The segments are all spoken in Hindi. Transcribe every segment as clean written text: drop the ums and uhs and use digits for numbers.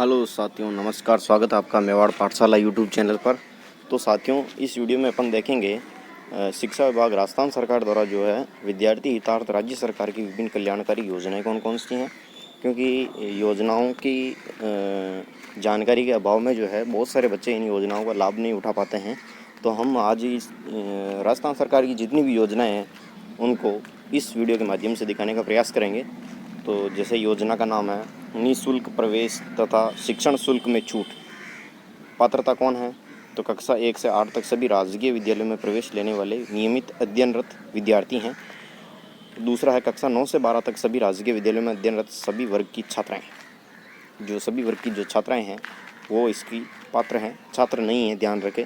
हेलो साथियों, नमस्कार। स्वागत है आपका मेवाड़ पाठशाला यूट्यूब चैनल पर। तो साथियों, इस वीडियो में अपन देखेंगे शिक्षा विभाग राजस्थान सरकार द्वारा जो है विद्यार्थी हितार्थ राज्य सरकार की विभिन्न कल्याणकारी योजनाएं कौन कौन सी हैं, क्योंकि योजनाओं की जानकारी के अभाव में जो है बहुत सारे बच्चे इन योजनाओं का लाभ नहीं उठा पाते हैं। तो हम आज इस राजस्थान सरकार की जितनी भी योजनाएँ हैं उनको इस वीडियो के माध्यम से दिखाने का प्रयास करेंगे। तो जैसे योजना का नाम है निःशुल्क प्रवेश तथा शिक्षण शुल्क में छूट। पात्रता कौन है? तो कक्षा 1 से 8 तक सभी राजकीय विद्यालयों में प्रवेश लेने वाले नियमित अध्ययनरत विद्यार्थी हैं। दूसरा है कक्षा 9 से 12 तक सभी राजकीय विद्यालयों में अध्ययनरत सभी वर्ग की छात्राएं। जो सभी वर्ग की जो छात्राएं हैं वो इसकी पात्र हैं, छात्र नहीं है, ध्यान रखें।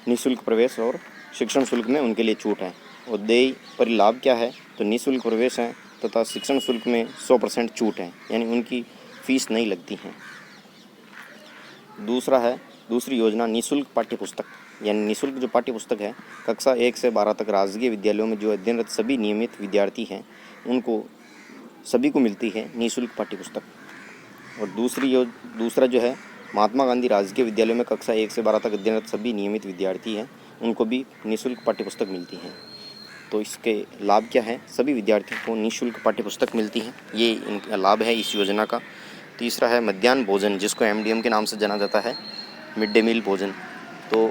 निःशुल्क प्रवेश और शिक्षण शुल्क में उनके लिए छूट है। और देय पर लाभ क्या है? तो निःशुल्क प्रवेश है तथा शिक्षण शुल्क में 100% छूट है, यानी उनकी फीस नहीं लगती है। दूसरा है दूसरी योजना निःशुल्क पाठ्य पुस्तक, यानी निःशुल्क जो पाठ्य पुस्तक है कक्षा 1 से 12 तक राजकीय विद्यालयों में जो अध्ययनरत सभी नियमित विद्यार्थी हैं उनको सभी को मिलती है निःशुल्क पाठ्य पुस्तक। और दूसरा जो है महात्मा गांधी राजकीय विद्यालयों में कक्षा 1 से 12 तक अध्ययनरत सभी नियमित विद्यार्थी हैं उनको भी निःशुल्क पाठ्य पुस्तक मिलती है। तो इसके लाभ क्या है? सभी विद्यार्थियों को निःशुल्क पाठ्य पुस्तक मिलती है, ये इनका लाभ है इस योजना का। तीसरा है मध्याह्न भोजन, जिसको MDM के नाम से जाना जाता है, मिड डे मील भोजन। तो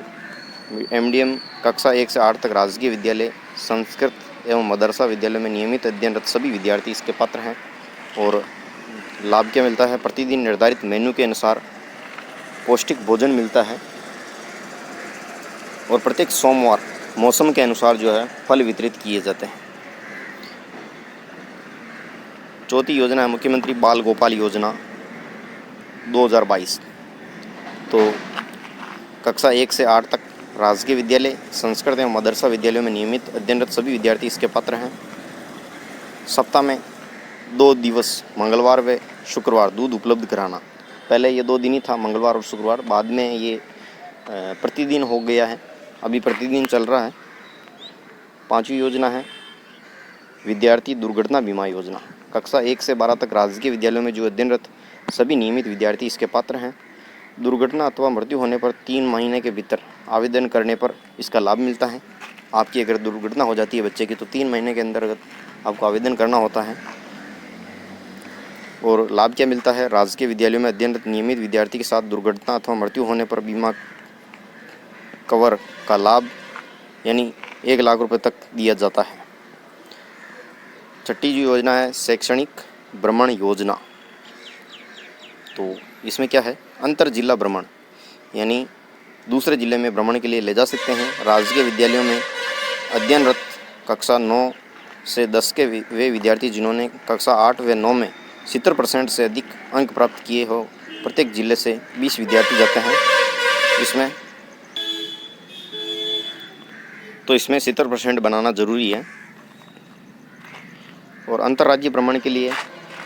MDM कक्षा 1 से 8 तक राजकीय विद्यालय, संस्कृत एवं मदरसा विद्यालय में नियमित अध्ययनरत सभी विद्यार्थी इसके पात्र हैं। और लाभ क्या मिलता है? प्रतिदिन निर्धारित मेन्यू के अनुसार पौष्टिक भोजन मिलता है और प्रत्येक सोमवार मौसम के अनुसार जो है फल वितरित किए जाते हैं। चौथी योजना है मुख्यमंत्री बाल गोपाल योजना 2022। तो कक्षा 1 से 8 तक राजकीय विद्यालय, संस्कृत एवं मदरसा विद्यालयों में नियमित अध्ययनरत सभी विद्यार्थी इसके पात्र हैं। सप्ताह में 2 दिवस मंगलवार व शुक्रवार दूध उपलब्ध कराना। पहले ये 2 दिन ही था, मंगलवार और शुक्रवार, बाद में ये प्रतिदिन हो गया है, अभी प्रतिदिन चल रहा है। पांचवी योजना है विद्यार्थी दुर्घटना बीमा योजना। कक्षा 1 से 12 तक राजकीय विद्यालयों में जो अध्ययनरत सभी नियमित विद्यार्थी इसके पात्र हैं। दुर्घटना अथवा मृत्यु होने पर 3 महीने के भीतर आवेदन करने पर इसका लाभ मिलता है। आपकी अगर दुर्घटना हो जाती है बच्चे की तो 3 महीने के अंतर्गत आपको आवेदन करना होता है। और लाभ क्या मिलता है? राजकीय विद्यालयों में अध्ययनरत नियमित विद्यार्थी के साथ दुर्घटना अथवा मृत्यु होने पर बीमा कवर का लाभ यानी 1 लाख रुपये तक दिया जाता है। छठी जो योजना है शैक्षणिक भ्रमण योजना। तो इसमें क्या है? अंतर जिला भ्रमण, यानी दूसरे जिले में भ्रमण के लिए ले जा सकते हैं राजकीय विद्यालयों में अध्ययनरत कक्षा 9 से 10 के वे विद्यार्थी जिन्होंने कक्षा 8 व 9 में 70% से अधिक अंक प्राप्त किए हो। प्रत्येक जिले से 20 विद्यार्थी जाते हैं इसमें। तो इसमें 70% बनाना ज़रूरी है। और अंतर्राज्यीय भ्रमण के लिए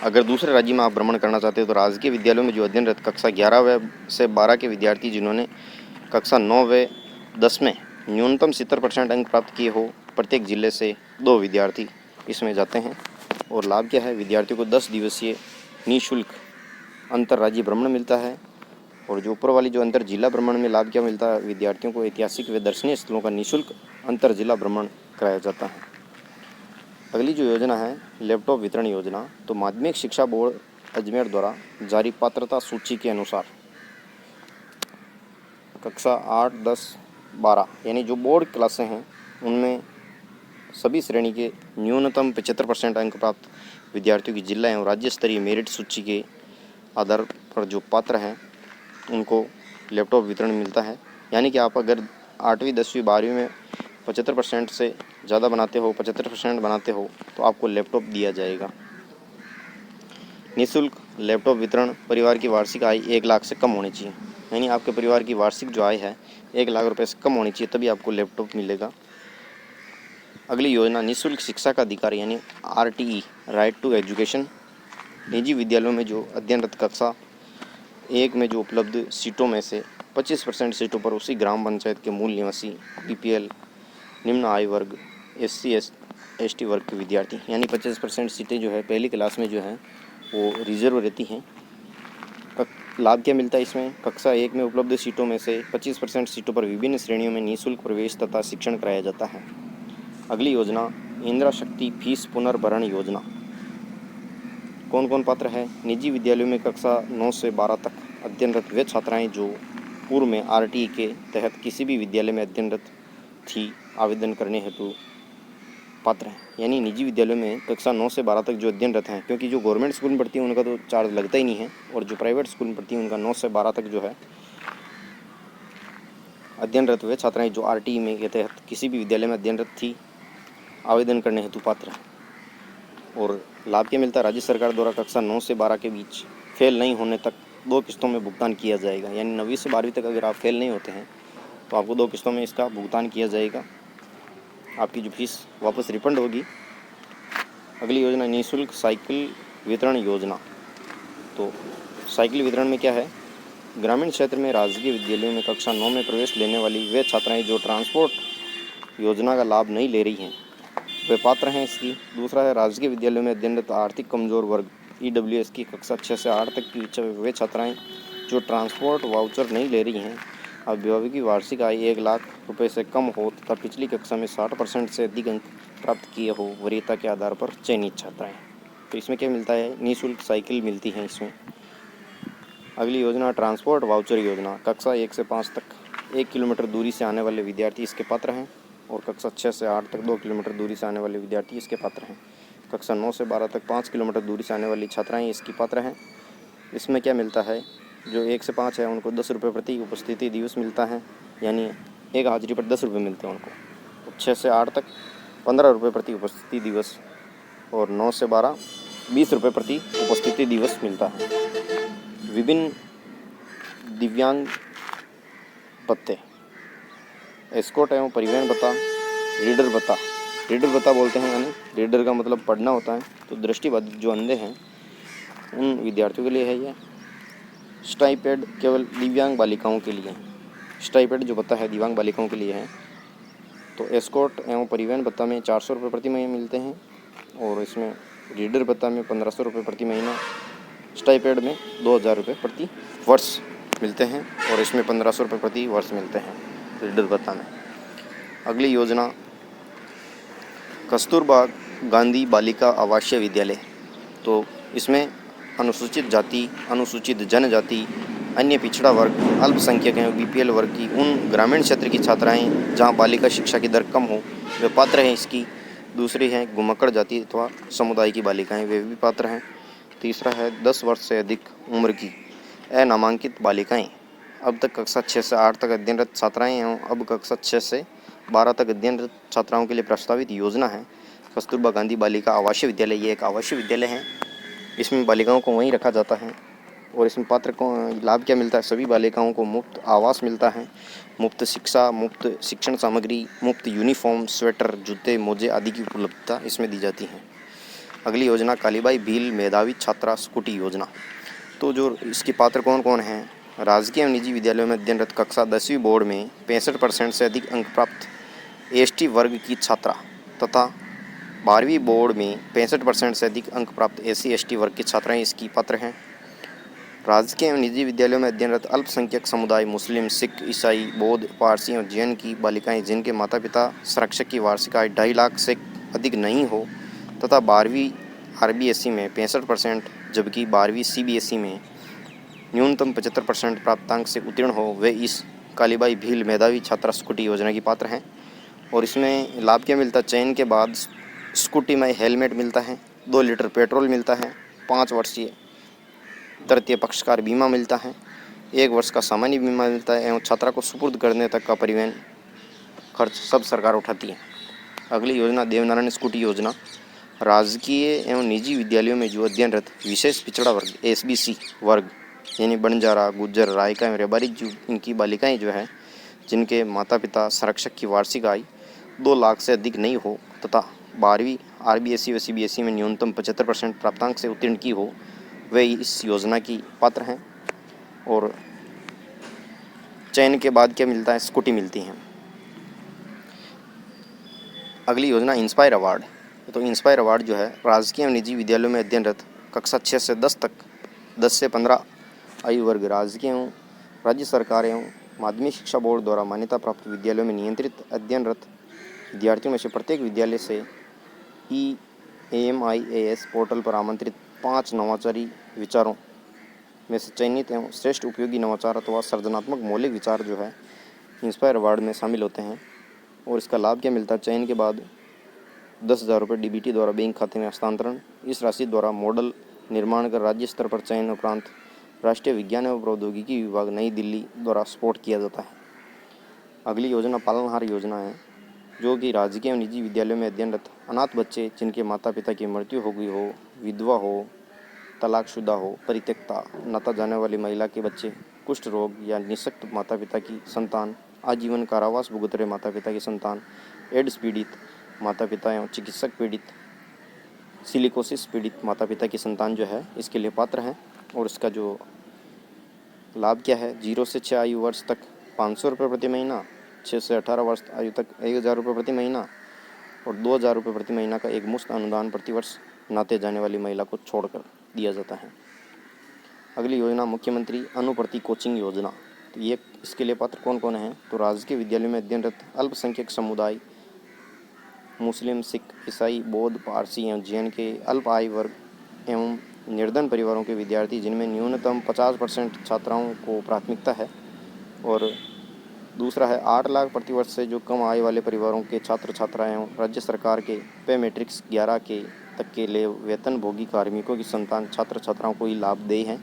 अगर दूसरे राज्य में आप भ्रमण करना चाहते हो तो राजकीय विद्यालयों में जो अध्ययनरत कक्षा 11 व से 12 के विद्यार्थी जिन्होंने कक्षा 9 व 10 में न्यूनतम 70% अंक प्राप्त किए हो, प्रत्येक जिले से 2 विद्यार्थी इसमें जाते हैं। और लाभ क्या है? विद्यार्थियों को 10 दिवसीय निःशुल्क अंतर्राज्यीय भ्रमण मिलता है। और जो ऊपर वाली जो अंतर जिला भ्रमण में लाभ क्या मिलता है? विद्यार्थियों को ऐतिहासिक व दर्शनीय स्थलों का निःशुल्क अंतर जिला भ्रमण कराया जाता है। अगली जो योजना है लैपटॉप वितरण योजना। तो माध्यमिक शिक्षा बोर्ड अजमेर द्वारा जारी पात्रता सूची के अनुसार कक्षा 8, 10, 12 यानी जो बोर्ड क्लासें हैं उनमें सभी श्रेणी के न्यूनतम 75% अंक प्राप्त विद्यार्थियों की जिला एवं राज्य स्तरीय मेरिट सूची के आधार पर जो पात्र हैं उनको लैपटॉप वितरण मिलता है। यानी कि आप अगर 8वीं, 10वीं, 12वीं में 75% से ज़्यादा बनाते हो, 75% बनाते हो तो आपको लैपटॉप दिया जाएगा। निःशुल्क लैपटॉप वितरण परिवार की वार्षिक आय 1 लाख से कम होनी चाहिए, यानी आपके परिवार की वार्षिक जो आय है 1 लाख रुपए से कम होनी चाहिए, तभी आपको लैपटॉप मिलेगा। अगली योजना निःशुल्क शिक्षा का अधिकार यानी RTE राइट टू एजुकेशन। निजी विद्यालयों में जो अध्ययनरत कक्षा 1 में जो उपलब्ध सीटों में से 25% सीटों पर उसी ग्राम पंचायत के मूल निवासी BPL निम्न आय वर्ग SC ST वर्ग के विद्यार्थी, यानी 50% सीटें जो है पहली क्लास में जो है वो रिजर्व रहती हैं। लाभ क्या मिलता है इसमें? कक्षा 1 में उपलब्ध सीटों में से 25% सीटों पर विभिन्न श्रेणियों में निःशुल्क प्रवेश तथा शिक्षण कराया जाता है। अगली योजना इंदिरा शक्ति फीस पुनर्भरण योजना। कौन कौन पात्र है? निजी विद्यालयों में कक्षा 9 से 12 तक अध्ययनरत वे छात्राएं जो पूर्व में आरटीई के तहत किसी भी विद्यालय में अध्ययनरत थी, आवेदन करने हेतु पात्र हैं। यानी निजी विद्यालयों में कक्षा 9 से 12 तक जो अध्ययनरत हैं, क्योंकि जो गवर्नमेंट स्कूल में पढ़ती है उनका तो चार्ज लगता ही नहीं है, और जो प्राइवेट स्कूल में पढ़ती है उनका 9 से 12 तक जो है अध्ययनरत वे छात्राएं जो आरटीई में के तहत किसी भी विद्यालय में अध्ययनरत थी, आवेदन करने हेतु पात्र हैं। और लाभ क्या मिलता है? राज्य सरकार द्वारा कक्षा 9 से 12 के बीच फेल नहीं होने तक 2 किस्तों में भुगतान किया जाएगा। यानी 9वीं से 12वीं तक अगर आप फेल नहीं होते हैं तो आपको 2 किस्तों में इसका भुगतान किया जाएगा, आपकी जो फीस वापस रिफंड होगी। अगली योजना निःशुल्क साइकिल वितरण योजना। तो साइकिल वितरण में क्या है? ग्रामीण क्षेत्र में राजकीय विद्यालयों में कक्षा 9 में प्रवेश लेने वाली वे छात्राएं जो ट्रांसपोर्ट योजना का लाभ नहीं ले रही हैं, वे पात्र हैं इसकी। दूसरा है राजकीय विद्यालयों में अध्ययनरत आर्थिक कमजोर वर्ग EWS की कक्षा 6 से 8 तक की वे छात्राएं जो ट्रांसपोर्ट वाउचर नहीं ले रही हैं, अभिभावक की वार्षिक आय 1 लाख रुपए से कम हो तथा पिछली कक्षा में 60% से अधिक अंक प्राप्त किए हो, वरीयता के आधार पर चयनित छात्राएं। तो इसमें क्या मिलता है? निःशुल्क साइकिल मिलती है इसमें। अगली योजना ट्रांसपोर्ट वाउचर योजना। कक्षा 1 से 5 तक 1 किलोमीटर दूरी से आने वाले विद्यार्थी इसके पात्र हैं, और कक्षा 6 से 8 तक 2 किलोमीटर दूरी से आने वाले विद्यार्थी इसके पात्र हैं। कक्षा 9 से 12 तक 5 किलोमीटर दूरी से आने वाली छात्राएं इसकी पात्र हैं। इसमें क्या मिलता है? जो 1 से 5 है उनको 10 रुपये प्रति उपस्थिति दिवस मिलता है, यानी एक हाजिरी पर 10 रुपये मिलते हैं उनको। 6 से 8 तक 15 रुपये प्रति उपस्थिति दिवस, और 9 से 12 20 रुपये प्रति उपस्थिति दिवस मिलता है। विभिन्न दिव्यांग भत्ते, एस्कॉर्ट एवं परिवहन भत्ता, रीडर भत्ता। रीडर भत्ता बोलते हैं, यानी रीडर का मतलब पढ़ना होता है, तो दृष्टिबाधित जो अंधे हैं उन विद्यार्थियों के लिए है यह। स्टाइपेड केवल दिव्यांग बालिकाओं के लिए। स्टाइपेड जो भत्ता है दिव्यांग बालिकाओं के लिए है। तो एस्कॉर्ट एवं परिवहन भत्ता में 400 रुपये प्रति महीने मिलते हैं, और इसमें रीडर भत्ता में 1500 रुपये प्रति महीना, स्टाइपेड में 2000 रुपये प्रति वर्ष मिलते हैं, और इसमें 1500 रुपये प्रति वर्ष मिलते हैं रीडर भत्ता में। अगली योजना कस्तूरबा गांधी बालिका आवासीय विद्यालय। तो इसमें अनुसूचित जाति, अनुसूचित जनजाति, अन्य पिछड़ा वर्ग, अल्पसंख्यक एवं BPL वर्ग की उन ग्रामीण क्षेत्र की छात्राएं जहां बालिका शिक्षा की दर कम हो, वे पात्र हैं इसकी। दूसरी है घुमक्कड़ जाति अथवा समुदाय की बालिकाएं, वे भी पात्र हैं। तीसरा है 10 वर्ष से अधिक उम्र की अनामांकित बालिकाएं। अब तक कक्षा 6 से 8 तक अध्ययनरत छात्राएं एवं अब कक्षा 6 से 12 तक अध्ययनरत छात्राओं के लिए प्रस्तावित योजना है कस्तूरबा गांधी बालिका आवासीय विद्यालय। ये एक आवासीय विद्यालय है, इसमें बालिकाओं को वहीं रखा जाता है। और इसमें पात्र को लाभ क्या मिलता है? सभी बालिकाओं को मुफ्त आवास मिलता है, मुफ्त शिक्षा, मुफ्त शिक्षण सामग्री, मुफ्त यूनिफॉर्म, स्वेटर, जूते, मोजे आदि की उपलब्धता इसमें दी जाती है। अगली योजना कालीबाई भील मेधावी छात्रा स्कूटी योजना। तो जो इसके पात्र कौन कौन हैं? राजकीय एवं निजी विद्यालयों में अध्ययनरत कक्षा 10वीं बोर्ड में 65% से अधिक अंक प्राप्त ST वर्ग की छात्रा तथा 12वीं बोर्ड में 65% से अधिक अंक प्राप्त SC ST वर्ग की छात्राएं इसकी पात्र हैं। राजकीय एवं निजी विद्यालयों में अध्ययनरत अल्पसंख्यक समुदाय मुस्लिम, सिख, ईसाई, बौद्ध, पारसी और जैन की बालिकाएं जिनके माता पिता संरक्षक की वार्षिक आय 2.5 लाख से अधिक नहीं हो तथा 12वीं RBSE में 65%, जबकि 12वीं CBSE में न्यूनतम 75% प्राप्तांक से उत्तीर्ण हो, वे इस कालीबाई भील मेधावी छात्रा स्कूटी योजना की पात्र हैं। और इसमें लाभ क्या मिलता है? चयन के बाद स्कूटी में हेलमेट मिलता है, 2 लीटर पेट्रोल मिलता है, 5 वर्षीय तृतीय पक्षकार बीमा मिलता है, 1 वर्ष का सामान्य बीमा मिलता है, एवं छात्रा को सुपुर्द करने तक का परिवहन खर्च सब सरकार उठाती है। अगली योजना देवनारायण स्कूटी योजना। राजकीय एवं निजी विद्यालयों में जो अध्ययनरत विशेष पिछड़ा वर्ग SBC वर्ग, यानी बंजारा, गुज्जर, रायका एवं रेबारी, जो इनकी बालिकाएं जो है जिनके माता पिता संरक्षक की वार्षिक आय 2 लाख से अधिक नहीं हो तथा 12वीं RBSE व CBSE में न्यूनतम 75% प्राप्तांक से उत्तीर्ण की हो, वे इस योजना की पात्र हैं। और चयन के बाद क्या मिलता है? स्कूटी मिलती है। अगली योजना इंस्पायर अवार्ड। तो इंस्पायर अवार्ड जो है राजकीय एवं निजी विद्यालयों में अध्ययनरत कक्षा 6 से 10 तक 10 से 15 आयु वर्ग राजकीय एवं राज्य सरकार एवं माध्यमिक शिक्षा बोर्ड द्वारा मान्यता प्राप्त विद्यालयों में नियंत्रित अध्ययनरत विद्यार्थियों में से प्रत्येक विद्यालय से EAMIAS पोर्टल पर आमंत्रित 5 नवाचारी विचारों में से चयनित एवं श्रेष्ठ उपयोगी नवाचार अथवा सृजनात्मक मौलिक विचार जो है इंस्पायर अवार्ड में शामिल होते हैं। और इसका लाभ क्या मिलता है? चयन के बाद 10,000 रुपये DBT द्वारा बैंक खाते में हस्तांतरण। इस राशि द्वारा मॉडल निर्माण कर राज्य स्तर पर चयन उपरांत राष्ट्रीय विज्ञान एवं प्रौद्योगिकी विभाग नई दिल्ली द्वारा सपोर्ट किया जाता है। अगली योजना पालनहार योजना है, जो कि राजकीय एवं निजी विद्यालयों में अध्ययनरत अनाथ बच्चे जिनके माता पिता की मृत्यु हो गई हो, विधवा हो, तलाकशुदा हो, परित्यक्ता, नाता जाने वाली महिला के बच्चे, कुष्ठ रोग या निःशक्त माता पिता की संतान, आजीवन कारावास भुगत रहे माता पिता की संतान, एड्स पीड़ित माता पिता एवं चिकित्सक पीड़ित, सिलिकोसिस पीड़ित माता पिता की संतान जो है इसके लिए पात्र हैं। और इसका जो लाभ क्या है? 0 से 6 आयु वर्ष तक 500 रुपये प्रति महीना, 6 से 18 वर्ष आयु तक 1,000 रुपये प्रति महीना और 2,000 रुपये प्रति महीना का एक मुश्त अनुदान प्रतिवर्ष नाते जाने वाली महिला को छोड़कर दिया जाता है। अगली योजना मुख्यमंत्री अनुप्रति कोचिंग योजना। तो ये इसके लिए पात्र कौन कौन है? तो राजकीय विद्यालयों में अध्ययनरत अल्पसंख्यक समुदाय, मुस्लिम, सिख, ईसाई, बौद्ध, पारसी एवं जैन के अल्प आय वर्ग एवं निर्धन परिवारों के विद्यार्थी जिनमें न्यूनतम 50% छात्राओं को प्राथमिकता है। और दूसरा है 8 लाख प्रतिवर्ष से जो कम आय वाले परिवारों के छात्र छात्राएं एवं राज्य सरकार के पे मैट्रिक्स 11 के तक के लिए वेतन भोगी कार्मिकों की संतान छात्र छात्राओं को ही लाभदेय हैं।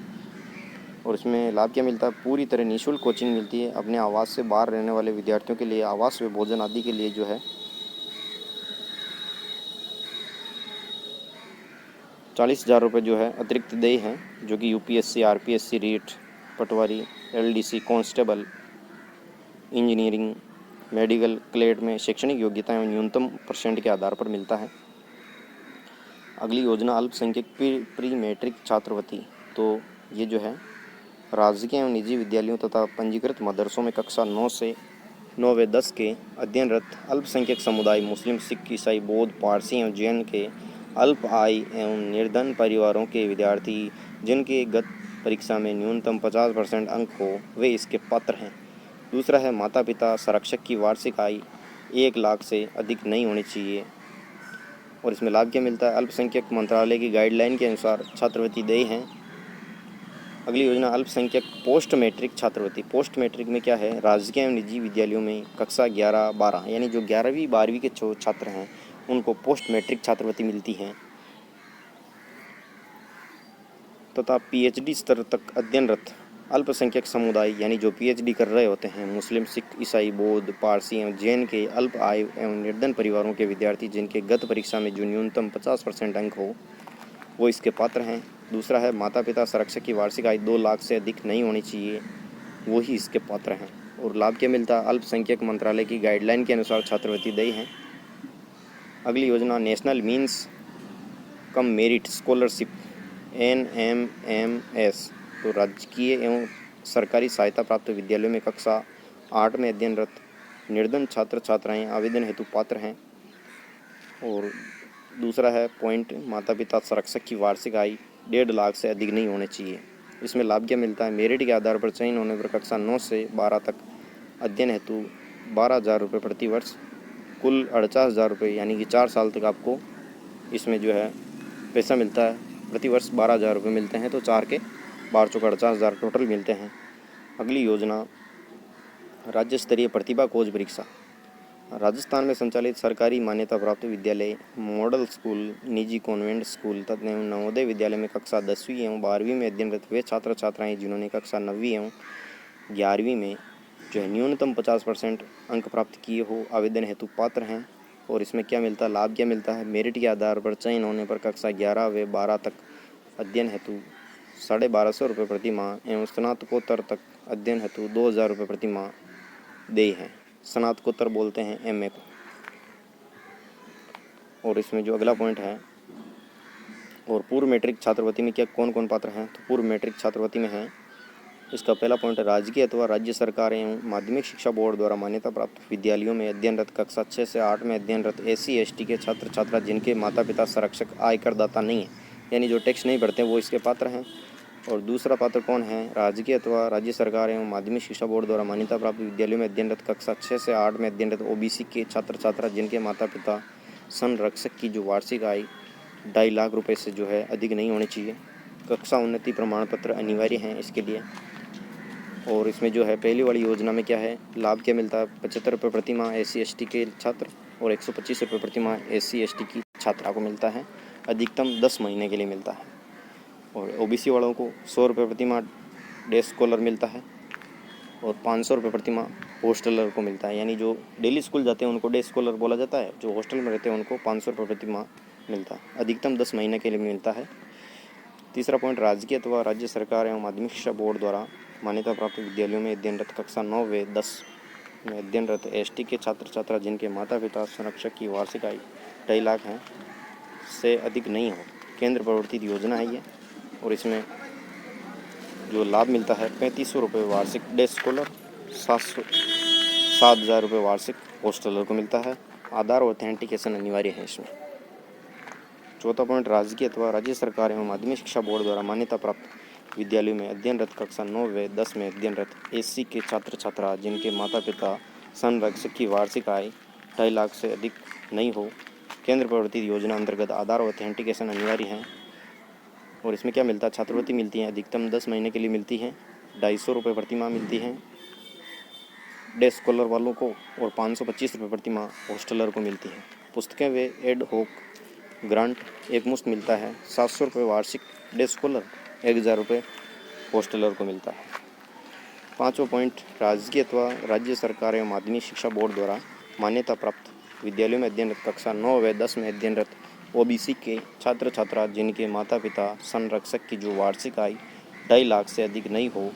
और इसमें लाभ क्या मिलता है? पूरी तरह निःशुल्क कोचिंग मिलती है। अपने आवास से बाहर रहने वाले विद्यार्थियों के लिए आवास व भोजन आदि के लिए जो है 40,000 रुपये जो है अतिरिक्त देय हैं, जो कि UPSC, RPSC, REET, patwari, LDC, constable, engineering, medical, CLAT में शैक्षणिक योग्यता एवं न्यूनतम % के आधार पर मिलता है। अगली योजना अल्पसंख्यक प्री मैट्रिक छात्रवृत्ति। तो ये जो है राजकीय एवं निजी विद्यालयों तथा पंजीकृत मदरसों में कक्षा 9 से 9 व 10 के अध्ययनरत अल्पसंख्यक समुदाय, मुस्लिम, सिख, ईसाई, बौद्ध, पारसी एवं जैन के अल्प आय एवं निर्धन परिवारों के विद्यार्थी जिनके गत परीक्षा में न्यूनतम 50% अंक हो, वे इसके पात्र हैं। दूसरा है माता पिता संरक्षक की वार्षिक आय 1 लाख से अधिक नहीं होनी चाहिए। और इसमें लाभ क्या मिलता है? अल्पसंख्यक मंत्रालय की गाइडलाइन के अनुसार छात्रवृत्ति देय हैं। अगली योजना अल्पसंख्यक पोस्ट मैट्रिक छात्रवृत्ति। पोस्ट मैट्रिक में क्या है? राजकीय एवं निजी विद्यालयों में कक्षा 11-12 यानी जो 11वीं 12वीं के छात्र हैं उनको पोस्ट मैट्रिक छात्रवृत्ति मिलती हैं। तथा PhD स्तर तक अध्ययनरत अल्पसंख्यक समुदाय यानी जो PhD कर रहे होते हैं, मुस्लिम, सिख, ईसाई, बौद्ध, पारसी एवं जैन के अल्प आय एवं निर्धन परिवारों के विद्यार्थी जिनके गत परीक्षा में जो न्यूनतम 50% अंक हो, वो इसके पात्र हैं। दूसरा है माता पिता संरक्षक की वार्षिक आय 2 लाख से अधिक नहीं होनी चाहिए, वो ही इसके पात्र हैं। और लाभ क्या मिलता है? अल्पसंख्यक मंत्रालय की गाइडलाइन के अनुसार छात्रवृत्ति देय हैं। अगली योजना national means cum merit scholarship NMMS। तो राजकीय एवं सरकारी सहायता प्राप्त विद्यालयों में कक्षा 8 में अध्ययनरत निर्धन छात्र छात्राएं आवेदन हेतु पात्र हैं। और दूसरा है पॉइंट माता पिता संरक्षक की वार्षिक आय 1.5 लाख से अधिक नहीं होने चाहिए। इसमें लाभ क्या मिलता है? मेरिट के आधार पर चयन होने पर कक्षा 9 से 12 तक अध्ययन हेतु 12,000 रुपये प्रति वर्ष, कुल 48,000 रुपये यानी कि 4 साल तक आपको इसमें जो है पैसा मिलता है। प्रति वर्ष 12,000 रुपये मिलते हैं, तो 4 के 12 चौके 48,000 टोटल मिलते हैं। अगली योजना राज्य स्तरीय प्रतिभा खोज परीक्षा। राजस्थान में संचालित सरकारी मान्यता प्राप्त विद्यालय, मॉडल स्कूल, निजी कॉन्वेंट स्कूल तथा नवोदय विद्यालय में कक्षा 10वीं एवं 12वीं में अध्ययनरत वे छात्र छात्राएं जिन्होंने कक्षा 9वीं एवं 11वीं में जो है न्यूनतम 50% अंक प्राप्त किए हो, आवेदन हेतु पात्र हैं। और इसमें क्या मिलता है? लाभ क्या मिलता है? मेरिट के आधार पर चयन होने पर कक्षा 11 व 12 तक अध्ययन हेतु 1,250 रुपये प्रति माह एवं स्नातकोत्तर तक अध्ययन हेतु 2,000 रुपये प्रति माह देय हैं। स्नातकोत्तर बोलते हैं MA को। और इसमें जो अगला पॉइंट है, और पूर्व मैट्रिक छात्रवृत्ति में क्या कौन कौन पात्र हैं? तो पूर्व मैट्रिक छात्रवृत्ति में है, इसका पहला पॉइंट है राजकीय अथवा राज्य सरकार एवं माध्यमिक शिक्षा बोर्ड द्वारा मान्यता प्राप्त विद्यालयों में अध्ययनरत कक्षा 6 से 8 में अध्ययनरत SC ST के छात्र छात्रा जिनके माता पिता संरक्षक आयकर दाता नहीं है, यानी जो टैक्स नहीं भरते वो इसके पात्र हैं। और दूसरा पात्र कौन है? राजकीय अथवा राज्य सरकार एवं माध्यमिक शिक्षा बोर्ड द्वारा मान्यता प्राप्त विद्यालयों में अध्ययनरत कक्षा 6 से 8 में अध्ययनरत ओबीसी के छात्र छात्रा जिनके माता पिता संरक्षक की जो वार्षिक आय 2.5 लाख रुपए से जो है अधिक नहीं होनी चाहिए। कक्षा उन्नति प्रमाण पत्र अनिवार्य हैं इसके लिए। और इसमें जो है पहली वाली योजना में क्या है, लाभ क्या मिलता है? 75 रुपये प्रति माह SC/ST के छात्र और 125 रुपये प्रति माह SC/ST की छात्रा को मिलता है। अधिकतम 10 महीने के लिए मिलता है। और ओबीसी वालों को 100 रुपये प्रति माह डे स्कॉलर मिलता है और 500 रुपये प्रति माह हॉस्टलर को मिलता है। यानी जो डेली स्कूल जाते हैं उनको डे स्कॉलर बोला जाता है, जो हॉस्टल में रहते हैं उनको 500 रुपये प्रति माह मिलता है। अधिकतम 10 महीने के लिए मिलता है। तीसरा पॉइंट, राजकीय अथवा राज्य सरकार एवं माध्यमिक शिक्षा बोर्ड द्वारा मान्यता प्राप्त विद्यालयों में अध्ययनरत कक्षा 9 व 10 में अध्ययनरत ST के छात्र छात्रा जिनके माता पिता संरक्षक की वार्षिक आय 2.5 लाख है से अधिक नहीं हो, केंद्र प्रवर्तित योजना है ये। और इसमें जो लाभ मिलता है 3500 रुपये वार्षिक डे स्कॉलर, 7,000 रुपये वार्षिक हॉस्टलर को मिलता है। आधार ऑथेंटिकेशन अनिवार्य है इसमें। चौथा पॉइंट, राजकीय अथवा राज्य सरकार एवं माध्यमिक शिक्षा बोर्ड द्वारा मान्यता प्राप्त विद्यालयों में अध्ययनरत कक्षा 9 व 10 में अध्ययनरत SC के छात्र छात्रा जिनके माता पिता संरक्षक की वार्षिक आय 2.5 लाख से अधिक नहीं हो, केंद्र प्रवर्तित योजना अंतर्गत आधार ऑथेंटिकेशन अनिवार्य है। और इसमें क्या मिलता है? छात्रवृत्ति मिलती है, अधिकतम 10 महीने के लिए मिलती है, 250 रुपये प्रति माह मिलती है डे स्कॉलर वालों को और 525 रुपये प्रति माह हॉस्टलर को मिलती है। पुस्तकें वे एड होक ग्रांट एक मुश्त मिलता है, 700 रुपये वार्षिक डे स्कॉलर, 1,000 रुपये हॉस्टलर को मिलता है। पाँचवा पॉइंट, राजकीय अथवा राज्य सरकार एवं माध्यमिक शिक्षा बोर्ड द्वारा मान्यता प्राप्त विद्यालयों में अध्ययनरत कक्षा 9 व 10 में अध्ययनरत ओबीसी के छात्र छात्रा जिनके माता पिता संरक्षक की जो वार्षिक आय 2.5 लाख से अधिक नहीं हो,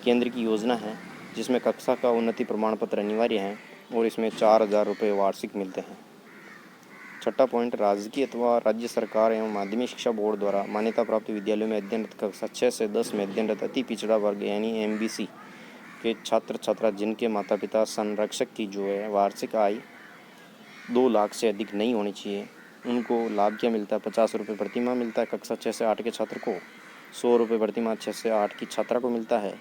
केंद्र की योजना है जिसमें कक्षा का उन्नति प्रमाण पत्र अनिवार्य है और इसमें 4,000 रुपये वार्षिक मिलते हैं। छठा पॉइंट, राजकीय अथवा राज्य सरकार एवं माध्यमिक शिक्षा बोर्ड द्वारा मान्यता प्राप्त विद्यालयों में अध्ययनरत कक्षा 6 से 10 में अध्ययनरत अति पिछड़ा वर्ग यानी MBC के छात्र छात्रा जिनके माता पिता संरक्षक की जो है वार्षिक आय 2 लाख से अधिक नहीं होनी चाहिए, उनको लाभ क्या मिलता है? 50 रुपये प्रति माह मिलता है कक्षा 6 से 8 के छात्र को, 100 रुपये प्रति माह 6 से 8 की छात्रा को मिलता है,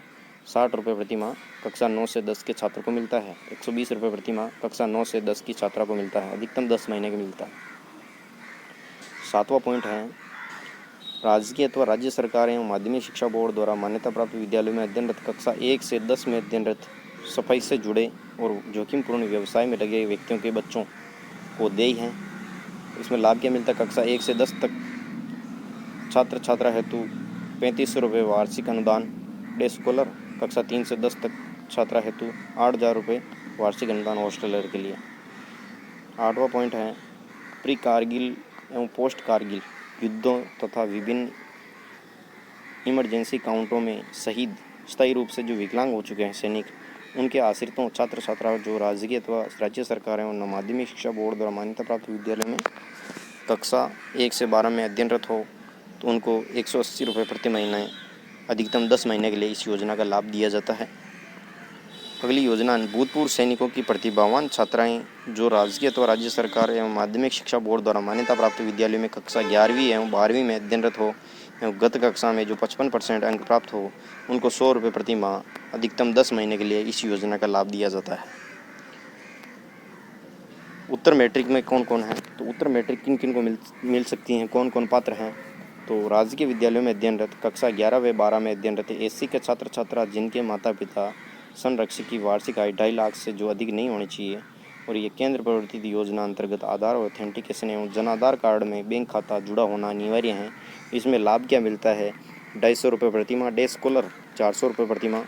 60 रुपये प्रति माह कक्षा 9 से 10 के छात्र को मिलता है, 120 रुपये प्रति माह कक्षा 9 से 10 की छात्रा को मिलता है। अधिकतम 10 महीने का मिलता है। सातवां पॉइंट है, राजकीय अथवा राज्य सरकार एवं माध्यमिक शिक्षा बोर्ड द्वारा मान्यता प्राप्त विद्यालयों में अध्ययनरत कक्षा 1 से 10 में अध्ययनरत सफाई से जुड़े और जोखिमपूर्ण व्यवसाय में लगे व्यक्तियों के बच्चों को देय हैं। इसमें लाभ क्या मिलता है? कक्षा 1 से 10 तक छात्र छात्रा हेतु 3500 रुपये वार्षिक अनुदान डे स्कॉलर, कक्षा 3 से 10 तक छात्रा हेतु 8,000 रुपये वार्षिक अनुदान हॉस्टलर के लिए। आठवां पॉइंट है, प्री कारगिल एवं पोस्ट कारगिल युद्धों तथा विभिन्न इमरजेंसी काउंटरों में शहीद स्थायी रूप से जो विकलांग हो चुके हैं सैनिक, उनके आश्रितों छात्र छात्रा जो राजकीय अथवा राज्य सरकार एवं माध्यमिक शिक्षा बोर्ड द्वारा मान्यता प्राप्त विद्यालय में कक्षा 1 से 12 में अध्ययनरत हो तो उनको 180 रुपये प्रति महीने अधिकतम 10 महीने के लिए इस योजना का लाभ दिया जाता है। अगली योजना, भूतपूर्व सैनिकों की प्रतिभावान छात्राएं जो राजकीय अथवा राज्य सरकार एवं माध्यमिक शिक्षा बोर्ड द्वारा मान्यता प्राप्त विद्यालयों में कक्षा 11वीं एवं 12वीं में अध्ययनरत हो एवं गत कक्षा में जो 55% अंक प्राप्त हो, उनको 100 रुपये प्रति माह अधिकतम 10 महीने के लिए इस योजना का लाभ दिया जाता है। उत्तर मैट्रिक में कौन कौन है? तो उत्तर मैट्रिक किन किन को मिल सकती हैं, कौन कौन पात्र हैं? तो राजकीय विद्यालयों में अध्ययनरत कक्षा 11 व 12 में अध्ययनरत SC के छात्र छात्रा जिनके माता पिता संरक्षक की वार्षिक आय 2.5 लाख से जो अधिक नहीं होनी चाहिए और ये केंद्र प्रवर्तित योजना अंतर्गत आधार ऑथेंटिकेशन एवं जन आधार कार्ड में बैंक खाता जुड़ा होना अनिवार्य है। इसमें लाभ क्या मिलता है? 250 रुपये प्रति माह डे स्कॉलर, 400 रुपये प्रति माह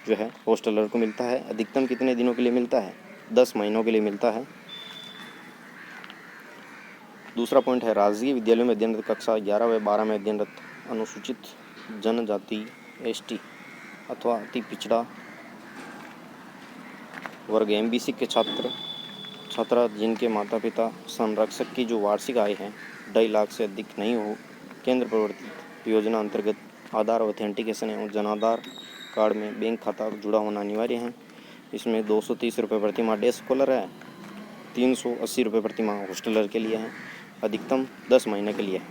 जो है हॉस्टलर को मिलता है। अधिकतम कितने दिनों के लिए मिलता है? 10 महीनों के लिए मिलता है। दूसरा पॉइंट है, राजकीय विद्यालयों में अध्ययनरत कक्षा 11 व 12 में अध्ययनरत अनुसूचित जनजाति ST अथवा अति पिछड़ा वर्ग MBC के छात्र छात्रा जिनके माता पिता संरक्षक की जो वार्षिक आय है 2.5 लाख से अधिक नहीं हो, केंद्र प्रवर्तित योजना अंतर्गत आधार ऑथेंटिकेशन एवं जन आधार कार्ड में बैंक खाता जुड़ा होना अनिवार्य है। इसमें 230 रुपये प्रति माह डे स्कॉलर है, 380 रुपये प्रति माह हॉस्टलर के लिए है। अधिकतम 10 महीने के लिए है।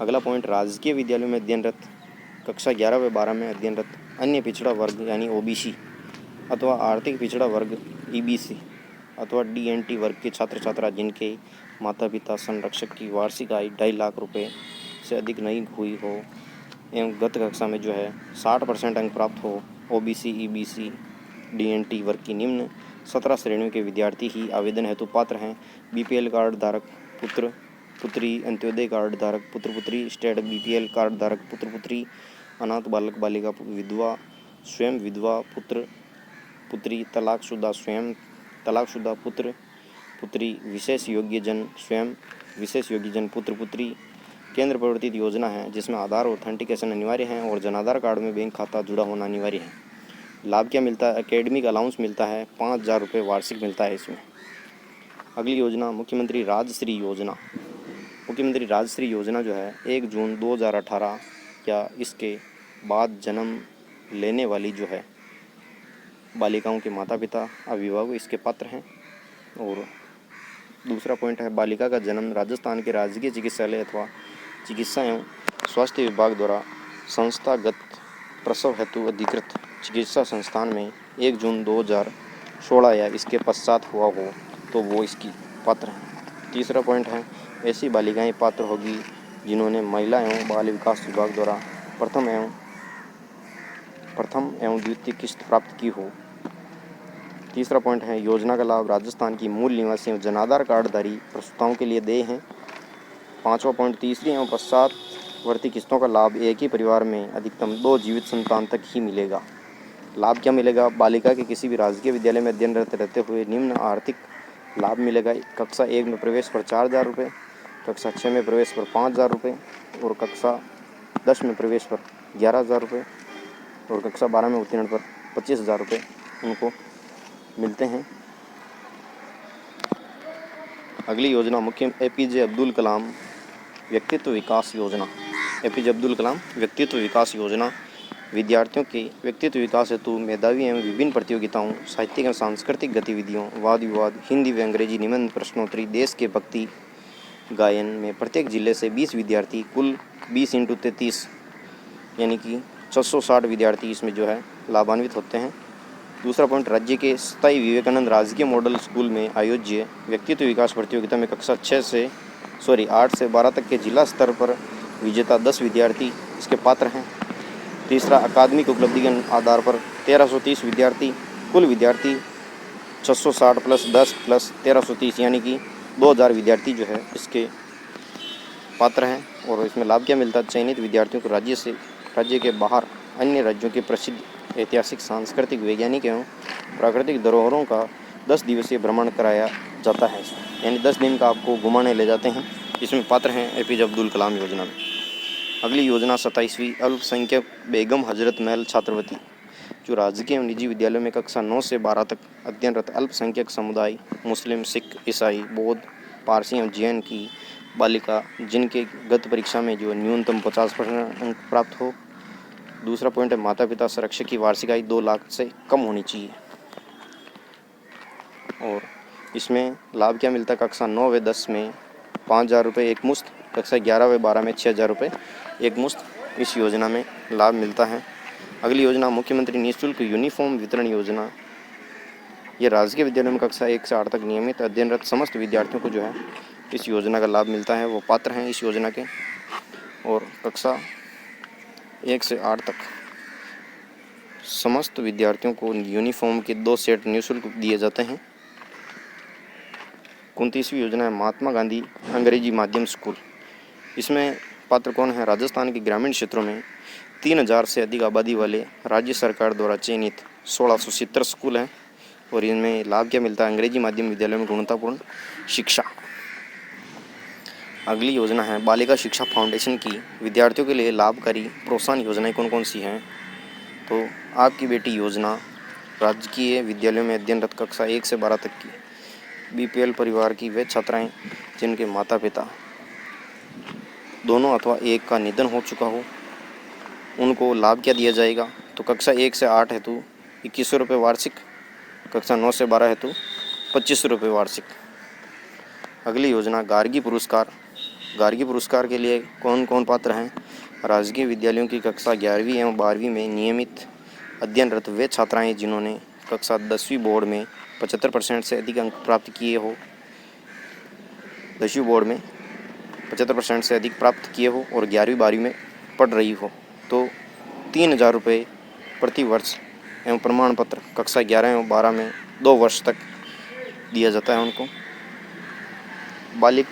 अगला पॉइंट, राजकीय विद्यालयों में अध्ययनरत कक्षा 11 व 12 में अध्ययनरत अन्य पिछड़ा वर्ग यानी OBC अथवा आर्थिक पिछड़ा वर्ग EBC अथवा DNT वर्ग के छात्र छात्रा जिनके माता पिता संरक्षक की वार्षिक आय 2.5 लाख रुपए से अधिक नहीं हुई हो एवं गत कक्षा में जो है 60% अंक प्राप्त हो, OBC EBC DNT वर्ग की निम्न 17 श्रेणियों के विद्यार्थी ही आवेदन हेतु पात्र हैं। BPL कार्ड धारक पुत्र पुत्री, अंत्योदय कार्ड धारक पुत्र पुत्री, स्टेट BPL कार्ड धारक पुत्र पुत्री, अनाथ बालक बालिका, विधवा, स्वयं विधवा पुत्र पुत्री, तलाकशुदा पुत्र पुत्री, विशेष योग्यजन स्वयं विशेष योग्यजन पुत्र पुत्री। केंद्र प्रवर्तित योजना है जिसमें आधार ऑथेंटिकेशन अनिवार्य है और जन आधार कार्ड में बैंक खाता जुड़ा होना अनिवार्य है। लाभ क्या मिलता है? एकेडमिक अलाउंस मिलता है, 5,000 रुपये वार्षिक मिलता है इसमें। अगली योजना मुख्यमंत्री राजश्री योजना। मुख्यमंत्री राजश्री योजना जो है 1 जून 2018 या इसके बाद जन्म लेने वाली जो है बालिकाओं के माता पिता अभिभावक इसके पात्र हैं। और दूसरा पॉइंट है बालिका का जन्म राजस्थान के राजकीय चिकित्सालय अथवा चिकित्सा एवं स्वास्थ्य विभाग द्वारा संस्थागत प्रसव हेतु अधिकृत चिकित्सा संस्थान में 1 जून 2016 या इसके पश्चात हुआ हो तो वो इसकी पात्र है। तीसरा पॉइंट है ऐसी बालिकाएं पात्र होगी जिन्होंने महिला एवं बाल विकास विभाग द्वारा प्रथम एवं द्वितीय किस्त प्राप्त की हो। तीसरा पॉइंट है योजना का लाभ राजस्थान की मूल निवासी एवं जनाधार कार्डधारी प्रसूताओं के लिए देय हैं। पांचवा पॉइंट तीसरी एवं पश्चातवर्ती किस्तों का लाभ एक ही परिवार में अधिकतम 2 जीवित संतान तक ही मिलेगा। लाभ क्या मिलेगा? बालिका के किसी भी राजकीय विद्यालय में अध्ययनरत रहते हुए निम्न आर्थिक लाभ मिलेगा। कक्षा 1 में प्रवेश पर 4,000 रुपये, कक्षा 6 में प्रवेश पर 5,000 रुपये और कक्षा 10 में प्रवेश पर 11,000 रुपये और कक्षा 12 में उत्तीर्ण पर 25,000 रुपये उनको मिलते हैं। अगली योजना मुख्य APJ अब्दुल कलाम व्यक्तित्व विकास योजना। APJ अब्दुल कलाम व्यक्तित्व विकास योजना विद्यार्थियों के व्यक्तित्व विकास हेतु मेधावी एवं विभिन्न प्रतियोगिताओं, साहित्यिक एवं सांस्कृतिक गतिविधियों, वाद विवाद, हिंदी व अंग्रेजी निबंध, प्रश्नोत्तरी, देश के भक्ति गायन में प्रत्येक जिले से 20 विद्यार्थी, कुल 20 × 33 यानी कि 660 विद्यार्थी इसमें जो है लाभान्वित होते हैं। दूसरा पॉइंट राज्य के स्थायी विवेकानंद राजकीय मॉडल स्कूल में आयोज्य व्यक्तित्व विकास प्रतियोगिता में कक्षा 8 से 12 तक के जिला स्तर पर विजेता 10 विद्यार्थी इसके पात्र हैं। तीसरा अकादमिक उपलब्धि के आधार पर 1330 विद्यार्थी, कुल विद्यार्थी 660 + 10 + 1330 यानी कि 2000 विद्यार्थी जो है इसके पात्र हैं। और इसमें लाभ क्या मिलता है? चयनित विद्यार्थियों को राज्य के बाहर अन्य राज्यों के प्रसिद्ध ऐतिहासिक, सांस्कृतिक, वैज्ञानिक एवं प्राकृतिक धरोहरों का 10 दिवसीय भ्रमण कराया जाता है। यानी 10 दिन का आपको घुमाने ले जाते हैं। इसमें पात्र हैं APJ अब्दुल कलाम योजना में। अगली योजना 27वीं अल्पसंख्यक बेगम हजरत महल छात्रवृत्ति, जो राजकीय एवं निजी विद्यालयों में कक्षा 9 से 12 तक अध्ययनरत अल्पसंख्यक समुदाय मुस्लिम, सिख, ईसाई, बौद्ध, पारसी एवं जैन की बालिका जिनके गत परीक्षा में जो न्यूनतम 50% अंक प्राप्त हो। दूसरा पॉइंट है माता पिता संरक्षक की वार्षिक आय 2 लाख से कम होनी चाहिए। और इसमें लाभ क्या मिलता है? कक्षा 9 व 10 में 5,000 रुपये एक मुश्त, कक्षा 11 व 12 में 6,000 रुपये एक मुश्त इस योजना में लाभ मिलता है। अगली योजना मुख्यमंत्री निःशुल्क यूनिफॉर्म वितरण योजना। ये राजकीय विद्यालयों में कक्षा 1 से 8 तक नियमित अध्ययनरत समस्त विद्यार्थियों को जो है इस योजना का लाभ मिलता है, वो पात्र हैं इस योजना के। और कक्षा 1 से 8 तक समस्त विद्यार्थियों को यूनिफॉर्म के 2 सेट निःशुल्क दिए जाते हैं। 29वीं योजना है महात्मा गांधी अंग्रेजी माध्यम स्कूल। इसमें पात्र कौन है? राजस्थान के ग्रामीण क्षेत्रों में 3,000 से अधिक आबादी वाले राज्य सरकार द्वारा चयनित 1670 स्कूल हैं। और इनमें लाभ क्या मिलता है? अंग्रेजी माध्यम विद्यालयों में गुणवत्तापूर्ण शिक्षा। अगली योजना है बालिका शिक्षा फाउंडेशन की विद्यार्थियों के लिए लाभकारी प्रोत्साहन योजनाएं कौन कौन सी हैं? तो आपकी बेटी योजना राजकीय विद्यालयों में अध्ययनरत कक्षा 1 से 12 तक की BPL परिवार की वे छात्राएं जिनके माता पिता दोनों अथवा एक का निधन हो चुका हो, उनको लाभ क्या दिया जाएगा? तो कक्षा 1 से 8 हेतु 2100 रुपये वार्षिक, कक्षा 9 से 12 हेतु 2500 रुपये वार्षिक। अगली योजना गार्गी पुरस्कार। गार्गी पुरस्कार के लिए कौन कौन पात्र हैं? राजकीय विद्यालयों की कक्षा 11वीं एवं 12वीं में नियमित अध्ययनरत वे छात्राएं जिन्होंने कक्षा 10वीं बोर्ड में 75% से अधिक अंक प्राप्त किए हो, 10वीं बोर्ड में 75% से अधिक प्राप्त किए हो और 11वीं 12वीं में पढ़ रही हो तो 3,000 रुपये प्रति वर्ष एवं प्रमाण पत्र कक्षा 11 एवं 12 में 2 वर्ष तक दिया जाता है उनको।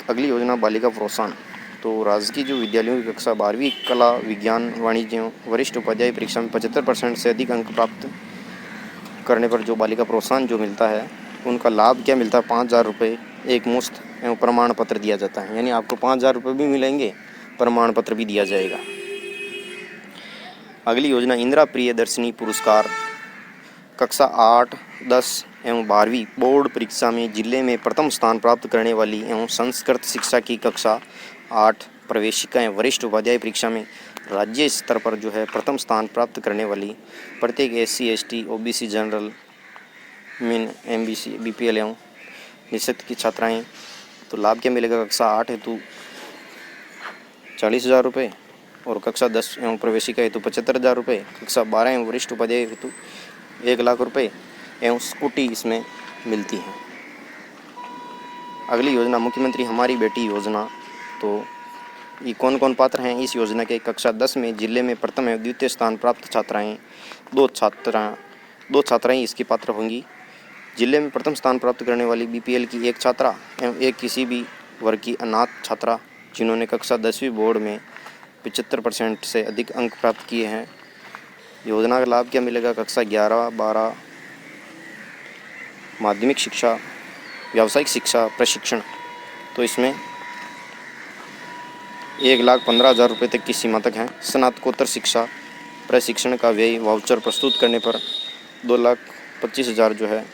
अगली योजना बालिका प्रोत्साहन। तो राजकीय जो विद्यालयों की कक्षा 12वीं कला विज्ञान वाणिज्य एवं वरिष्ठ उपाध्याय परीक्षा में 75% से अधिक अंक प्राप्त करने पर जो बालिका प्रोत्साहन जो मिलता है उनका लाभ क्या मिलता है, 5,000 रुपये एक मुश्त एवं प्रमाण पत्र दिया जाता है। यानी आपको 5,000 रुपये भी मिलेंगे, प्रमाण पत्र भी दिया जाएगा। अगली योजना इंदिरा प्रियदर्शिनी पुरस्कार। कक्षा 8, 10 एवं 12वीं बोर्ड परीक्षा में जिले में प्रथम स्थान प्राप्त करने वाली एवं संस्कृत शिक्षा की कक्षा 8 प्रवेशिका एवं वरिष्ठ उपाध्याय परीक्षा में राज्य स्तर पर जो है प्रथम स्थान प्राप्त करने वाली प्रत्येक SC, ST, OBC, जनरल, मिन, MBC, BPL एवं निषिद्ध की छात्राएँ तो लाभ क्या मिलेगा, कक्षा 8 हेतु 40,000 रुपये और कक्षा 10 एवं प्रवेशिका हेतु 75,000 रुपये, कक्षा 12 एवं वरिष्ठ उपाध्याय हेतु 1,00,000 रुपये एवं स्कूटी इसमें मिलती है। अगली योजना मुख्यमंत्री हमारी बेटी योजना। तो ये कौन कौन पात्र हैं इस योजना के, कक्षा 10 में जिले में प्रथम एवं द्वितीय स्थान प्राप्त छात्राएँ दो छात्राएँ इसकी पात्र होंगी। जिले में प्रथम स्थान प्राप्त करने वाली BPL की एक छात्रा एवं एक किसी भी वर्ग की अनाथ छात्रा जिन्होंने कक्षा 10वीं बोर्ड में 75% से अधिक अंक प्राप्त किए हैं। योजना का लाभ क्या मिलेगा, कक्षा 11, 12 माध्यमिक शिक्षा, व्यावसायिक शिक्षा प्रशिक्षण तो इसमें 1,15,000 रुपये तक की सीमा तक है। स्नातकोत्तर शिक्षा प्रशिक्षण का व्यय वाउचर प्रस्तुत करने पर 2,25,000 जो है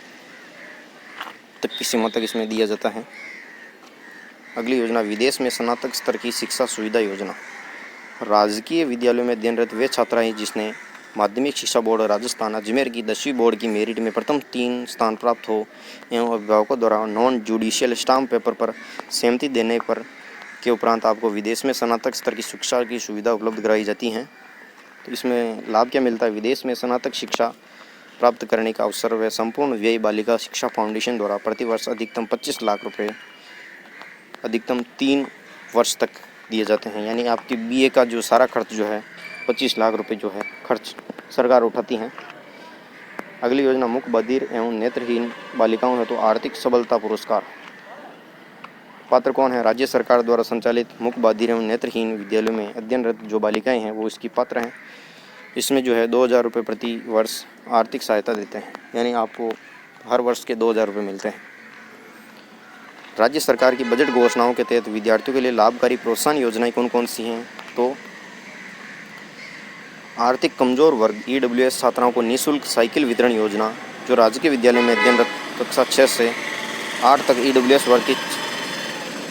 तक की सीमा तक इसमें दिया जाता है। अगली योजना विदेश में स्नातक स्तर की शिक्षा सुविधा योजना। राजकीय विद्यालयों में अध्ययनरत वे छात्राएं जिसने माध्यमिक शिक्षा बोर्ड राजस्थान अजमेर की 10वीं बोर्ड की मेरिट में प्रथम 3 स्थान प्राप्त हो एवं अभिभावकों द्वारा नॉन जुडिशियल स्टाम्प पेपर पर सहमति देने पर के उपरांत आपको विदेश में स्नातक स्तर की शिक्षा की सुविधा उपलब्ध कराई जाती हैं। तो इसमें लाभ क्या मिलता है, विदेश में स्नातक शिक्षा प्राप्त करने का अवसर व संपूर्ण व्यय बालिका शिक्षा फाउंडेशन द्वारा प्रतिवर्ष अधिकतम 25 लाख रुपये अधिकतम 3 वर्ष तक दिए जाते हैं। यानी आपकी BA का जो सारा खर्च जो है 25 लाख रुपए जो है खर्च सरकार उठाती हैं। अगली योजना मुख बधिर एवं नेत्रहीन बालिकाओं है तो आर्थिक सबलता पुरस्कार। पात्र कौन है, राज्य सरकार द्वारा संचालित मुख बधिर एवं नेत्रहीन विद्यालयों में अध्ययनरत जो बालिकाएं हैं वो इसकी पात्र हैं। इसमें जो है 2,000 रुपये प्रति वर्ष आर्थिक सहायता देते हैं, यानी आपको हर वर्ष के 2,000 रुपये मिलते हैं। राज्य सरकार की बजट घोषणाओं के तहत विद्यार्थियों के लिए लाभकारी प्रोत्साहन योजनाएं कौन कौन सी हैं, तो आर्थिक कमजोर वर्ग EWS छात्राओं को निःशुल्क साइकिल वितरण योजना। जो राजकीय विद्यालय में अध्ययनरत कक्षा 6 से 8 तक EWS वर्ग की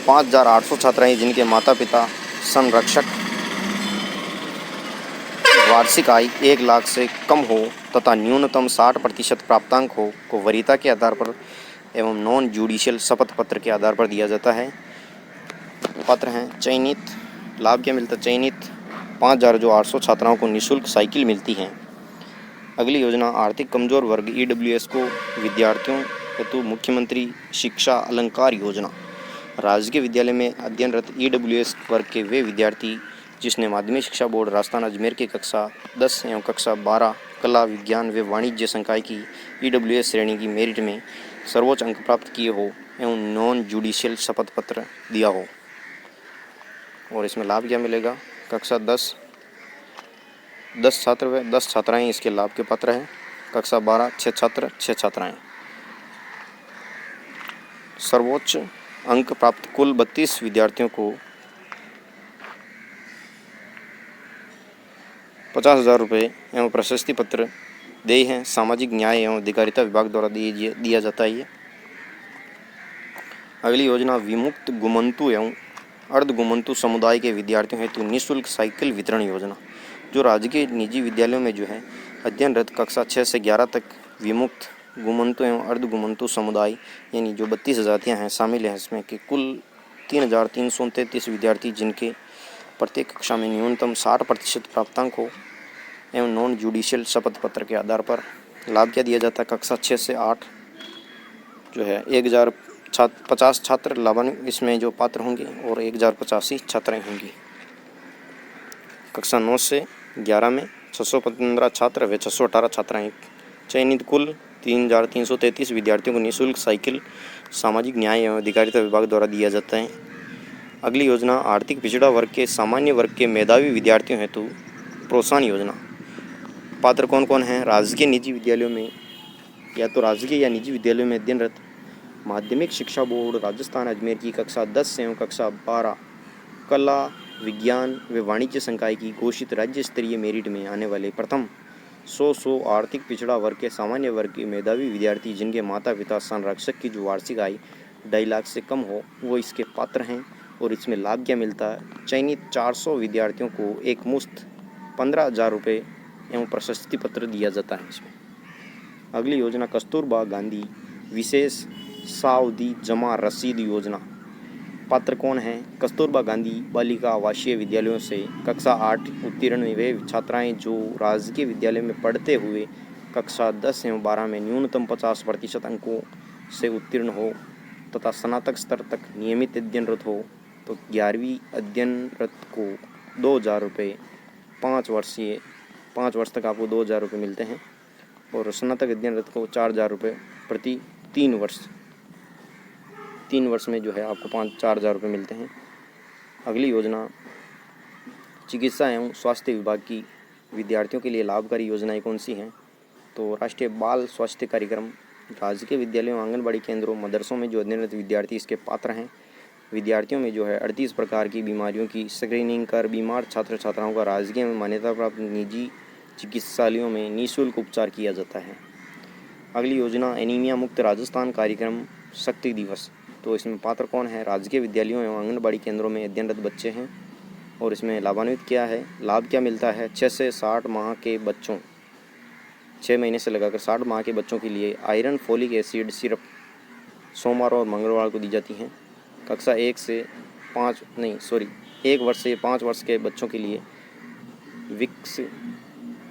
5,800 छात्राएं जिनके माता पिता संरक्षक वार्षिक आय 1 लाख से कम हो तथा न्यूनतम 60% प्राप्तांक हो को वरीयता के आधार पर एवं नॉन जुडिशियल शपथ पत्र के आधार पर दिया जाता है। पात्र हैं चयनित, लाभ क्या मिलता है, चयनित 5,800 छात्राओं को निःशुल्क साइकिल मिलती हैं। अगली योजना आर्थिक कमजोर वर्ग EWS को विद्यार्थियों हेतु मुख्यमंत्री शिक्षा अलंकार योजना। राजकीय विद्यालय में अध्ययनरत EWS वर्ग के वे विद्यार्थी जिसने माध्यमिक शिक्षा बोर्ड राजस्थान अजमेर की कक्षा 10 एवं कक्षा 12 कला विज्ञान व वाणिज्य संकाय की EWS श्रेणी की मेरिट में सर्वोच्च अंक प्राप्त किए हो एवं नॉन जुडिशियल शपथ पत्र दिया हो। और इसमें लाभ क्या मिलेगा, कक्षा 10 छात्र व 10 छात्राएँ इसके लाभ के पात्र हैं। कक्षा 12 6 छात्र 6 छात्राएँ। सर्वोच्च अंक प्राप्त कुल 32 विद्यार्थियों को 50,000 रुपये एवं प्रशस्ति पत्र देय हैं। सामाजिक न्याय एवं अधिकारिता विभाग द्वारा दिया जाता है ये। अगली योजना विमुक्त गुमंतु एवं अर्ध गुमंतु समुदाय के विद्यार्थियों हेतु निःशुल्क साइकिल वितरण योजना। जो राजकीय निजी विद्यालयों में जो है अध्ययनरत कक्षा 6 से 11 तक विमुक्त गुमंतु एवं अर्ध गुमंतु समुदाय यानी जो 32 जातियाँ हैं शामिल हैं इसमें कि कुल 3,333 विद्यार्थी जिनके प्रत्येक कक्षा में न्यूनतम 60% प्राप्तांक हो एवं नॉन जुडिशियल शपथ पत्र के आधार पर लाभ क्या दिया जाता है। कक्षा 6 से 8 जो है 1050 छात्र लाभान्वित इसमें जो पात्र होंगे और 1085 छात्राएँ होंगी। कक्षा 9 से 11 में 615 छात्र व 618 छात्राएँ। चयनित कुल 3333 विद्यार्थियों को निःशुल्क साइकिल सामाजिक न्याय एवं अधिकारिता विभाग द्वारा दिया जाता है। अगली योजना आर्थिक पिछड़ा वर्ग के सामान्य वर्ग के मेधावी विद्यार्थियों हेतु प्रोत्साहन योजना। पात्र कौन कौन हैं। राजकीय निजी विद्यालयों में या तो राजकीय या निजी विद्यालयों में अध्ययनरत माध्यमिक शिक्षा बोर्ड राजस्थान अजमेर की कक्षा 10 एवं कक्षा 12 कला विज्ञान व वाणिज्य संकाय की घोषित राज्य स्तरीय मेरिट में आने वाले प्रथम 100 आर्थिक पिछड़ा वर्ग के सामान्य वर्ग के मेधावी विद्यार्थी जिनके माता पिता संरक्षक की जो वार्षिक आय 2.5 लाख से कम हो वो इसके पात्र हैं। और इसमें लाभ क्या मिलता है। चयनित 400 विद्यार्थियों को एक मुश्त 15,000 रुपये एवं प्रशस्ति पत्र दिया जाता है इसमें। अगली योजना कस्तूरबा गांधी विशेष सावधि जमा रसीद योजना। पात्र कौन हैं। कस्तूरबा गांधी बालिका आवासीय विद्यालयों से कक्षा 8 उत्तीर्ण वे छात्राएं जो राजकीय विद्यालय में पढ़ते हुए कक्षा 10 एवं 12 में न्यूनतम 50% अंकों से उत्तीर्ण हो तथा स्नातक स्तर तक नियमित अध्ययनरत हो तो 11वीं अध्ययनरत को 2,000 रुपये 5 वर्ष तक आपको 2,000 रुपये मिलते हैं और स्नातक अध्ययनरत को 4,000 रुपये प्रति 3 वर्ष में जो है आपको 4,000 रुपये मिलते हैं। अगली योजना चिकित्सा एवं स्वास्थ्य विभाग की विद्यार्थियों के लिए लाभकारी योजनाएं कौन सी हैं। तो राष्ट्रीय बाल स्वास्थ्य कार्यक्रम राजकीय विद्यालयों आंगनबाड़ी केंद्रों मदरसों में जो अध्ययनरत विद्यार्थी इसके पात्र हैं। विद्यार्थियों में जो है 38 प्रकार की बीमारियों की स्क्रीनिंग कर बीमार छात्र छात्राओं का राजकीय में मान्यता प्राप्त निजी चिकित्सालयों में निःशुल्क उपचार किया जाता है। अगली योजना एनीमिया मुक्त राजस्थान कार्यक्रम शक्ति दिवस। तो इसमें पात्र कौन है। राजकीय विद्यालयों एवं आंगनबाड़ी केंद्रों में अध्ययनरत बच्चे हैं और इसमें लाभान्वित क्या है। लाभ क्या मिलता है। 6 से 60 माह के बच्चों 6 महीने से लगाकर 60 माह के बच्चों के लिए आयरन फोलिक एसिड सिरप सोमवार और मंगलवार को दी जाती हैं। कक्षा 1 वर्ष से 5 वर्ष के बच्चों के लिए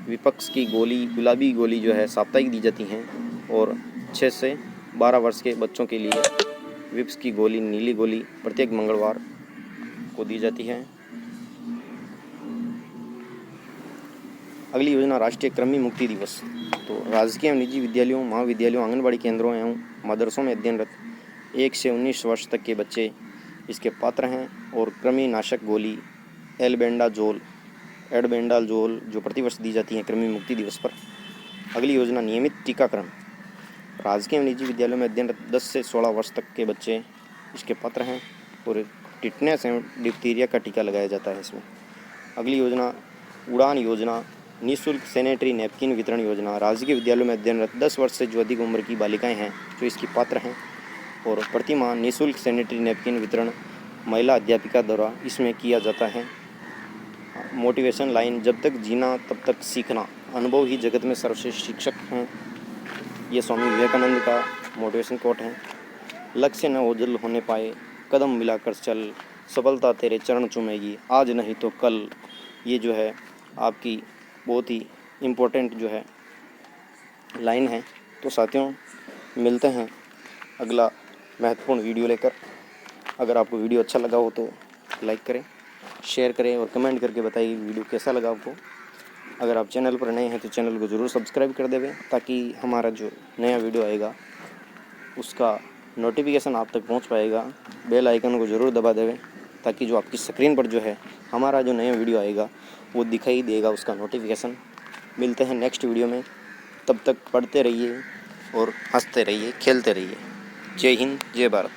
विपक्स की गोली गुलाबी गोली जो है साप्ताहिक दी जाती हैं और 6 से 12 वर्ष के बच्चों के लिए विप्स की गोली नीली गोली प्रत्येक मंगलवार को दी जाती है। अगली योजना राष्ट्रीय कृमि मुक्ति दिवस। तो राजकीय निजी विद्यालयों महाविद्यालयों आंगनबाड़ी केंद्रों एवं मदरसों में अध्ययनरत 1 से 19 वर्ष तक के बच्चे इसके पात्र हैं और कृमि नाशक गोली एडबेंडाजोल जो प्रतिवर्ष दी जाती है कृमि मुक्ति दिवस पर। अगली योजना नियमित टीकाकरण राजकीय निजी विद्यालयों में अध्ययनरत 10 से 16 वर्ष तक के बच्चे इसके पात्र हैं और टिटनेस एवं डिप्थीरिया का टीका लगाया जाता है इसमें। अगली योजना उड़ान योजना निःशुल्क सैनिटरी नैपकिन वितरण योजना। राजकीय विद्यालयों में अध्ययनरत 10 वर्ष से जो अधिक उम्र की बालिकाएं हैं जो इसकी पात्र हैं और प्रति माह निःशुल्क सैनिटरी नैपकिन वितरण महिला अध्यापिका द्वारा इसमें किया जाता है। मोटिवेशन लाइन जब तक जीना तब तक सीखना अनुभव ही जगत में सर्वश्रेष्ठ शिक्षक हैं। ये स्वामी विवेकानंद का मोटिवेशन कोट है। लक्ष्य न ओझल होने पाए कदम मिलाकर चल सफलता तेरे चरण चूमेगी आज नहीं तो कल। ये जो है आपकी बहुत ही इम्पोर्टेंट जो है लाइन है। तो साथियों मिलते हैं अगला महत्वपूर्ण वीडियो लेकर। अगर आपको वीडियो अच्छा लगा हो तो लाइक करें, शेयर करें और कमेंट करके बताइए वीडियो कैसा लगा आपको। अगर आप चैनल पर नए हैं तो चैनल को ज़रूर सब्सक्राइब कर देवें ताकि हमारा जो नया वीडियो आएगा उसका नोटिफिकेशन आप तक पहुंच पाएगा। बेल आइकन को ज़रूर दबा देवें ताकि जो आपकी स्क्रीन पर जो है हमारा जो नया वीडियो आएगा वो दिखाई देगा उसका नोटिफिकेशन। मिलते हैं नेक्स्ट वीडियो में, तब तक पढ़ते रहिए और हंसते रहिए, खेलते रहिए। जय हिंद, जय भारत।